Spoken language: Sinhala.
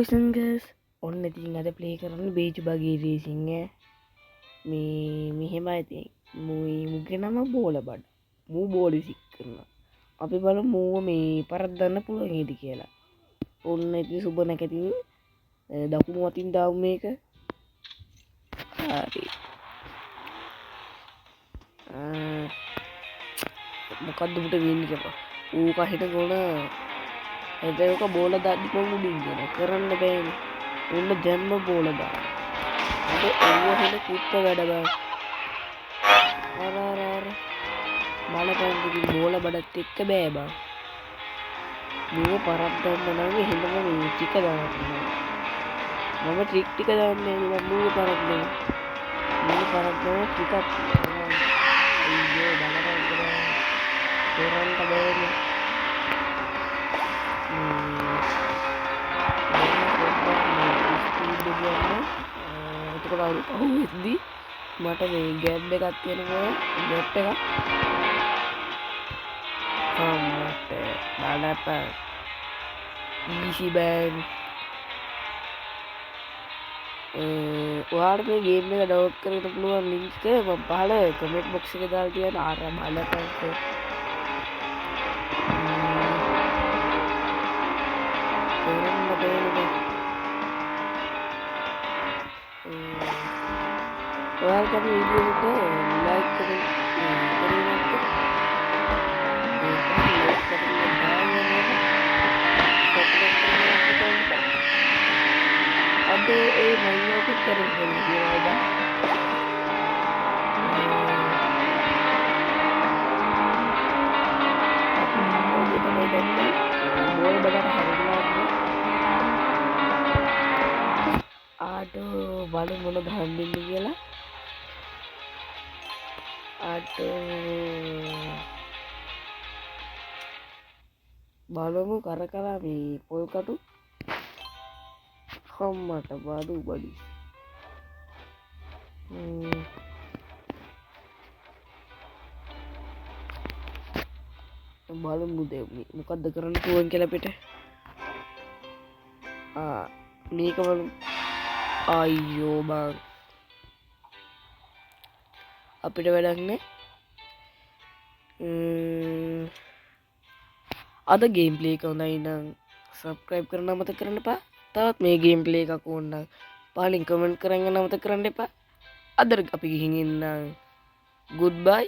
සංගස් ඔන්න ඉතින් අද ප්ලේ කරන්න බීච් බගී රේසිං මේ මෙහෙම ඇති මුගේ නම බෝල බඩ මූ බෝලි සික් කරන අපි බල මූව මේ පරද්දන්න පුළුවන් නේද කියලා ඔන්න ඉතින් සුබ නැකති දකුණු අතින් දාමු මේක හරි මොකද්ද උඹට වෙන්නේ කියලා ඌ කහිට ගොන එතනක බෝල දාන්න කොහොමද කරන්න බෑනේ උන්න දැම්ම බෝල දාන්න අද ඔව්ව හෙන කුප්ප වැඩ බෑ අර බලපං බෝල බඩත් එක්ක බෑ බං මූව පරද්දන්න නම් එහෙමම මේ ටික දාන්න මම ට්‍රික් ටික දාන්නේ මම මූව පරද්දන්නේ මූව පරද්දන ටිකක් අයියෝ බලපං කරන්න බෑනේ එතකොට අවුරුද්දි මට මේ ගැප් එකක් තියෙනවා ගැප් එකක් මට බලපන් ඊසි බෑන් ඔයාලට මේ ගේම් එක ඩවුන්ලෝඩ් කරගන්න පුළුවන් ලින්ක් එක මම පහල කමෙන්ට් බොක්ස් එකේ දාලා තියෙනවා ආර බලපන් ඔයාලට වීඩියෝ එක ලයික් කරන්න අද ඒ මයින්ඩ් එක කරගෙන ගියා බෝල් බඩට හැරිලා ආඩෝ බලු මොන දහම්බින්ද කියලා බලමු කරකලා මේ පොල් කටු හම්මට බඩු බඩි බලමු දෙවි මොකද්ද කරන්න පුළුවන් කියලා අපිට මේක බලමු අයියෝ බං අපිට වැඩක් නෑ අද ගේම් ප්ලේ එක හොඳයි නම් සබ්ස්ක්‍රයිබ් කරන්න අමතක කරන්න එපා තවත් මේ ගේම් ප්ලේ එකක් ඕන නම් පහලින් කමෙන්ට් කරන්න අමතක කරන්න එපා අද අපි ගිහින් ඉන්න ගුඩ් බයි